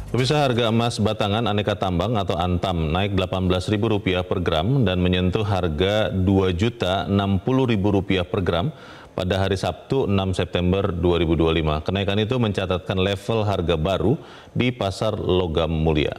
Pemirsa, harga emas batangan aneka tambang atau Antam naik Rp18.000 per gram dan menyentuh harga Rp2.060.000 per gram pada hari Sabtu 6 September 2025. Kenaikan itu mencatatkan level harga baru di pasar logam mulia.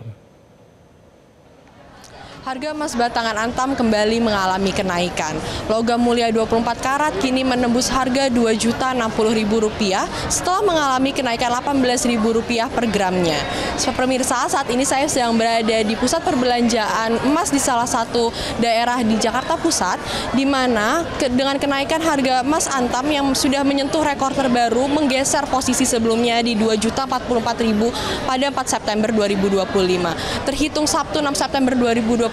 Harga emas batangan Antam kembali mengalami kenaikan. Logam mulia 24 karat kini menembus harga Rp2.060.000 setelah mengalami kenaikan Rp18.000 per gramnya. Pemirsa, saat ini saya sedang berada di pusat perbelanjaan emas di salah satu daerah di Jakarta Pusat, di mana dengan kenaikan harga emas Antam yang sudah menyentuh rekor terbaru menggeser posisi sebelumnya di Rp2.044.000 pada 4 September 2025. Terhitung Sabtu 6 September 2025,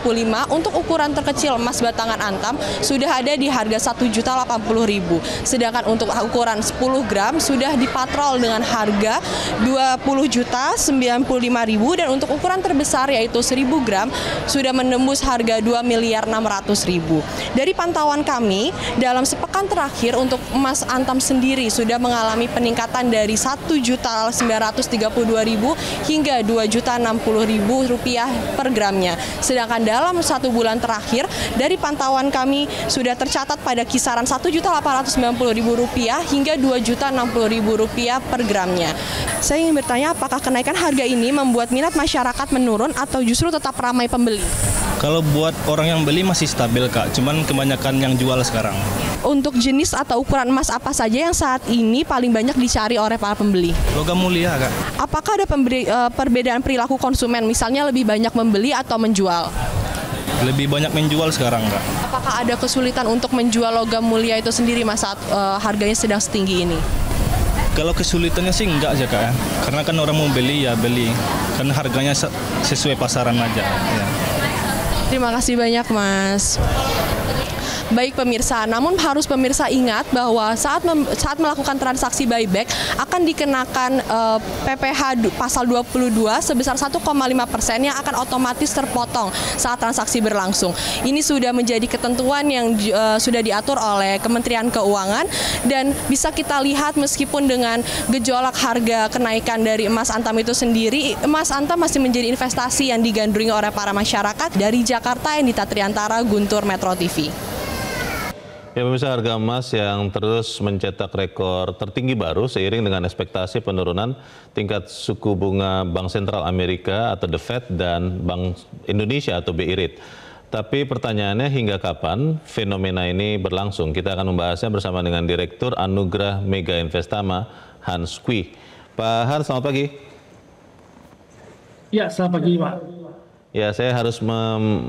untuk ukuran terkecil emas batangan Antam sudah ada di harga Rp1.080.000. Sedangkan untuk ukuran 10 gram sudah dipatrol dengan harga Rp20.095.000 dan untuk ukuran terbesar yaitu 1000 gram sudah menembus harga Rp2.600.000. Dari pantauan kami, dalam sepekan terakhir untuk emas Antam sendiri sudah mengalami peningkatan dari Rp1.932.000 hingga Rp2.060.000 per gramnya. Sedangkan dalam 1 bulan terakhir, dari pantauan kami sudah tercatat pada kisaran Rp1.890.000 hingga Rp2.060.000 per gramnya. Saya ingin bertanya, apakah kenaikan harga ini membuat minat masyarakat menurun atau justru tetap ramai pembeli? Kalau buat orang yang beli masih stabil, Kak, cuman kebanyakan yang jual sekarang. Untuk jenis atau ukuran emas apa saja yang saat ini paling banyak dicari oleh para pembeli? Logam mulia, Kak. Apakah ada perbedaan perilaku konsumen, misalnya lebih banyak membeli atau menjual? Lebih banyak menjual sekarang, Kak. Apakah ada kesulitan untuk menjual logam mulia itu sendiri, Mas, saat harganya sedang setinggi ini? Kalau kesulitannya sih enggak aja, Kak, ya. Karena kan orang mau beli ya beli. Karena harganya sesuai pasaran aja. Ya. Terima kasih banyak, Mas. Baik pemirsa, namun harus pemirsa ingat bahwa saat melakukan transaksi buyback akan dikenakan PPh pasal 22 sebesar 1,5% yang akan otomatis terpotong saat transaksi berlangsung. Ini sudah menjadi ketentuan yang sudah diatur oleh Kementerian Keuangan dan bisa kita lihat meskipun dengan gejolak harga kenaikan dari emas Antam itu sendiri, emas Antam masih menjadi investasi yang digandrungi oleh para masyarakat. Dari Jakarta, Endita Triantara, Guntur, Metro TV. Ya pemirsa, harga emas yang terus mencetak rekor tertinggi baru seiring dengan ekspektasi penurunan tingkat suku bunga Bank Sentral Amerika atau The Fed dan Bank Indonesia atau BI Rate. Tapi pertanyaannya hingga kapan fenomena ini berlangsung? Kita akan membahasnya bersama dengan Direktur Anugrah Mega Investama, Hans Kueh. Pak Hans, selamat pagi. Ya, selamat pagi, Pak. Ya, saya harus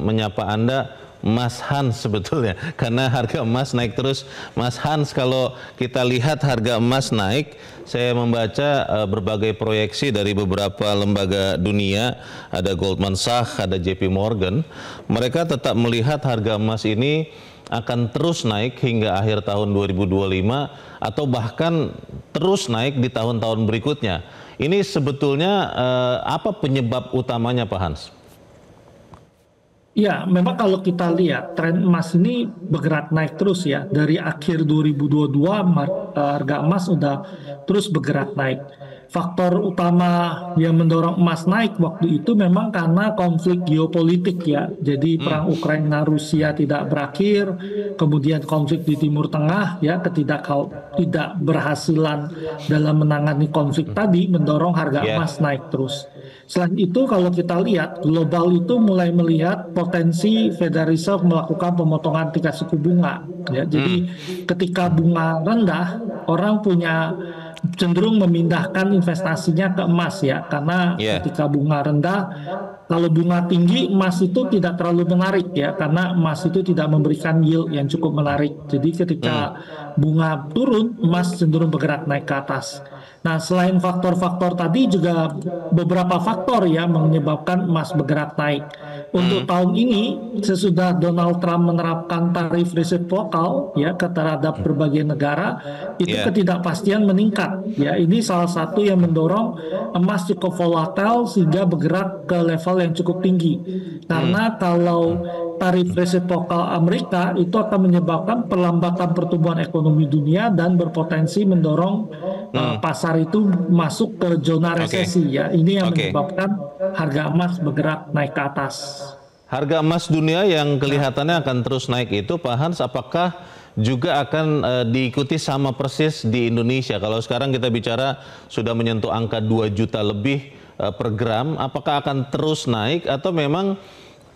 menyapa Anda Mas Hans sebetulnya, karena harga emas naik terus. Mas Hans, kalau kita lihat harga emas naik, saya membaca berbagai proyeksi dari beberapa lembaga dunia, ada Goldman Sachs, ada JP Morgan, mereka tetap melihat harga emas ini akan terus naik hingga akhir tahun 2025 atau bahkan terus naik di tahun-tahun berikutnya. Ini sebetulnya apa penyebab utamanya, Pak Hans? Ya, memang kalau kita lihat tren emas ini bergerak naik terus ya. Dari akhir 2022 harga emas sudah terus bergerak naik. Faktor utama yang mendorong emas naik waktu itu memang karena konflik geopolitik ya. Jadi perang Ukraina Rusia tidak berakhir, kemudian konflik di Timur Tengah ya, ketidakberhasilan dalam menangani konflik tadi mendorong harga emas naik terus. Selain itu kalau kita lihat global itu mulai melihat potensi Federal Reserve melakukan pemotongan tingkat suku bunga ya. Jadi ketika bunga rendah, orang punya cenderung memindahkan investasinya ke emas ya, karena ketika bunga rendah, kalau bunga tinggi emas itu tidak terlalu menarik ya, karena emas itu tidak memberikan yield yang cukup menarik. Jadi ketika bunga turun, emas cenderung bergerak naik ke atas. Nah, selain faktor-faktor tadi juga beberapa faktor ya menyebabkan emas bergerak naik. Untuk tahun ini, sesudah Donald Trump menerapkan tarif resiprokal ya terhadap berbagai negara, itu ketidakpastian meningkat. Ya, ini salah satu yang mendorong emas cukup volatile sehingga bergerak ke level yang cukup tinggi. Karena kalau tarif resiprokal Amerika itu akan menyebabkan perlambatan pertumbuhan ekonomi dunia dan berpotensi mendorong pasar itu masuk ke zona resesi ya. Ini yang menyebabkan harga emas bergerak naik ke atas. Harga emas dunia yang kelihatannya akan terus naik itu, Pak Hans, apakah juga akan diikuti sama persis di Indonesia? Kalau sekarang kita bicara sudah menyentuh angka 2 juta lebih per gram, apakah akan terus naik atau memang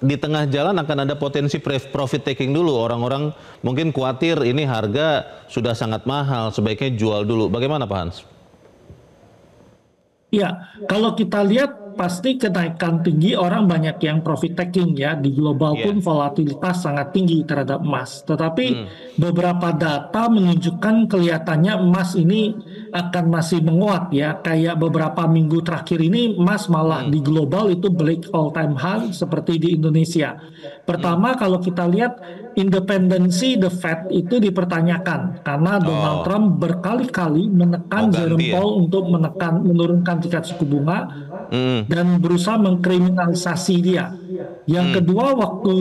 di tengah jalan akan ada potensi profit taking dulu? Orang-orang mungkin khawatir ini harga sudah sangat mahal, sebaiknya jual dulu. Bagaimana Pak Hans? Ya, kalau kita lihat pasti kenaikan tinggi orang banyak yang profit taking ya. Di global pun volatilitas sangat tinggi terhadap emas. Tetapi beberapa data menunjukkan kelihatannya emas ini akan masih menguat ya. Kayak beberapa minggu terakhir ini emas malah di global itu break all time high seperti di Indonesia. Pertama kalau kita lihat independensi The Fed itu dipertanyakan karena Donald Trump berkali-kali menekan Jerome Powell untuk menurunkan tingkat suku bunga dan berusaha mengkriminalisasi dia. Yang kedua waktu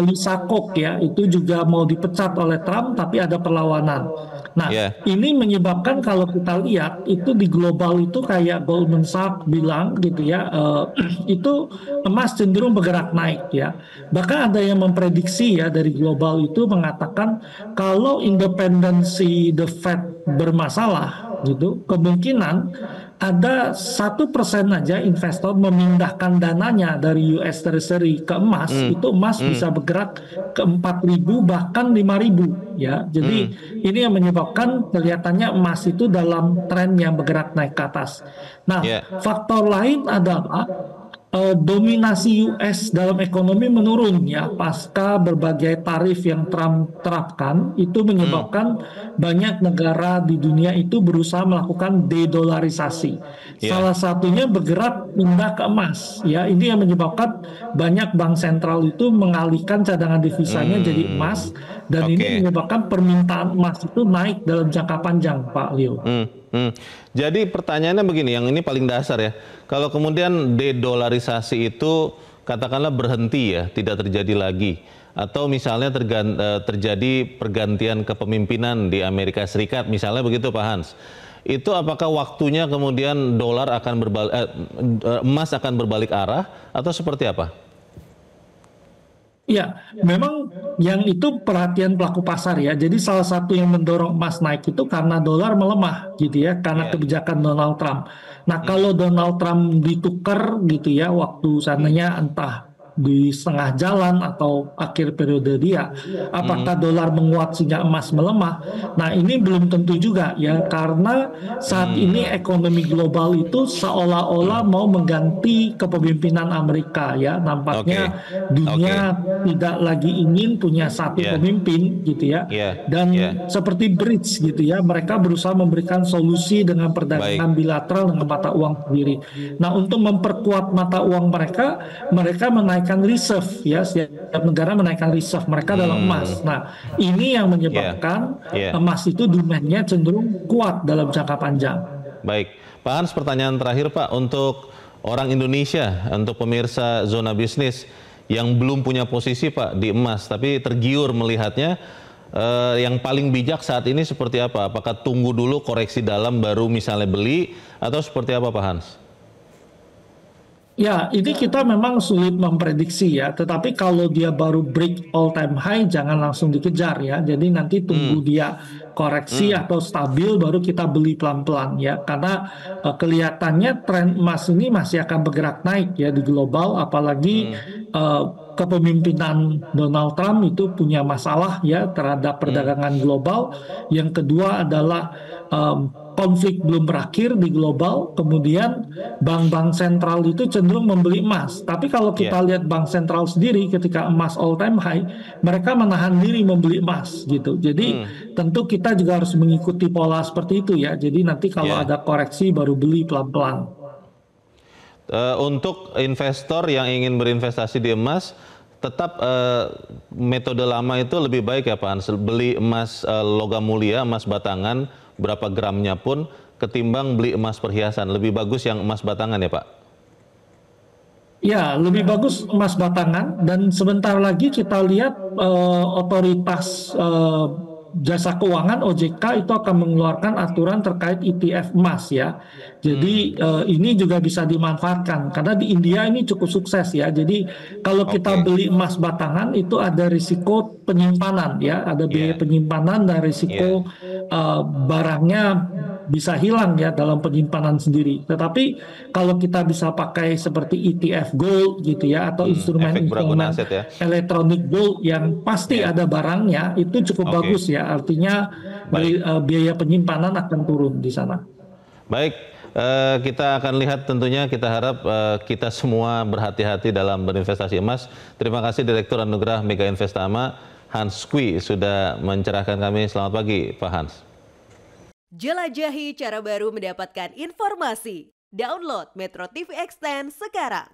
Lisa Cook ya itu juga mau dipecat oleh Trump tapi ada perlawanan. Nah ini menyebabkan kalau kita lihat itu di global itu kayak Goldman Sachs bilang gitu ya itu emas cenderung bergerak naik ya. Bahkan ada yang memprediksi ya dari global itu mengatakan kalau independensi The Fed bermasalah gitu kemungkinan ada 1% aja investor memindahkan dananya dari US Treasury ke emas, itu emas bisa bergerak ke 4.000 bahkan 5.000 ya. Jadi ini yang menyebabkan kelihatannya emas itu dalam tren yang bergerak naik ke atas. Nah, faktor lain adalah dominasi US dalam ekonomi menurun ya pasca berbagai tarif yang Trump terapkan itu menyebabkan banyak negara di dunia itu berusaha melakukan dedolarisasi. Salah satunya bergerak pindah ke emas ya. Ini yang menyebabkan banyak bank sentral itu mengalihkan cadangan devisanya jadi emas dan ini menyebabkan permintaan emas itu naik dalam jangka panjang, Pak Leo. Jadi pertanyaannya begini, yang ini paling dasar ya. Kalau kemudian dedolarisasi itu katakanlah berhenti ya, tidak terjadi lagi. Atau misalnya terjadi pergantian kepemimpinan di Amerika Serikat, misalnya begitu Pak Hans. Itu apakah waktunya kemudian dolar akan emas akan berbalik arah atau seperti apa? Ya, memang yang itu perhatian pelaku pasar ya. Jadi salah satu yang mendorong emas naik itu karena dolar melemah gitu ya, karena kebijakan Donald Trump. Nah, kalau Donald Trump ditukar gitu ya, waktu sananya entah di setengah jalan atau akhir periode dia, apakah dolar menguat sehingga emas melemah? Nah ini belum tentu juga ya, karena saat ini ekonomi global itu seolah-olah mau mengganti kepemimpinan Amerika ya. Nampaknya dunia tidak lagi ingin punya satu pemimpin gitu ya, dan seperti bridge gitu ya, mereka berusaha memberikan solusi dengan perdagangan bilateral dengan mata uang sendiri. Nah untuk memperkuat mata uang mereka menaikkan reserve ya, setiap negara menaikkan reserve mereka dalam emas. Nah ini yang menyebabkan emas itu demand-nya cenderung kuat dalam jangka panjang. Baik, Pak Hans, pertanyaan terakhir Pak untuk orang Indonesia, untuk pemirsa Zona Bisnis yang belum punya posisi Pak di emas tapi tergiur melihatnya, yang paling bijak saat ini seperti apa? Apakah tunggu dulu koreksi dalam baru misalnya beli atau seperti apa Pak Hans? Ya, ini kita memang sulit memprediksi ya, tetapi kalau dia baru break all time high jangan langsung dikejar ya. Jadi nanti tunggu dia koreksi atau stabil baru kita beli pelan-pelan ya. Karena kelihatannya tren emas ini masih akan bergerak naik ya di global, apalagi kepemimpinan Donald Trump itu punya masalah ya terhadap perdagangan global. Yang kedua adalah konflik belum berakhir di global, kemudian bank-bank sentral itu cenderung membeli emas. Tapi kalau kita lihat bank sentral sendiri ketika emas all time high, mereka menahan diri membeli emas gitu. Jadi tentu kita juga harus mengikuti pola seperti itu ya. Jadi nanti kalau ada koreksi baru beli pelan-pelan. Untuk investor yang ingin berinvestasi di emas, tetap metode lama itu lebih baik ya Pak Hans, beli emas logam mulia, emas batangan, berapa gramnya pun, ketimbang beli emas perhiasan. Lebih bagus yang emas batangan ya Pak? Ya, lebih bagus emas batangan dan sebentar lagi kita lihat otoritas jasa keuangan OJK itu akan mengeluarkan aturan terkait ETF emas ya. Jadi ini juga bisa dimanfaatkan karena di India ini cukup sukses ya. Jadi kalau kita beli emas batangan itu ada risiko penyimpanan ya, ada biaya penyimpanan dan risiko barangnya bisa hilang ya dalam penyimpanan sendiri. Tetapi kalau kita bisa pakai seperti ETF gold gitu ya atau instrumen-instrumen elektronik gold yang pasti ada barangnya itu cukup bagus ya. Artinya biaya penyimpanan akan turun di sana. Baik, kita akan lihat tentunya, kita harap kita semua berhati-hati dalam berinvestasi emas. Terima kasih Direktur Anugerah Mega Investama Hans Kui sudah mencerahkan kami. Selamat pagi Pak Hans. Jelajahi cara baru mendapatkan informasi. Download Metro TV Extend sekarang.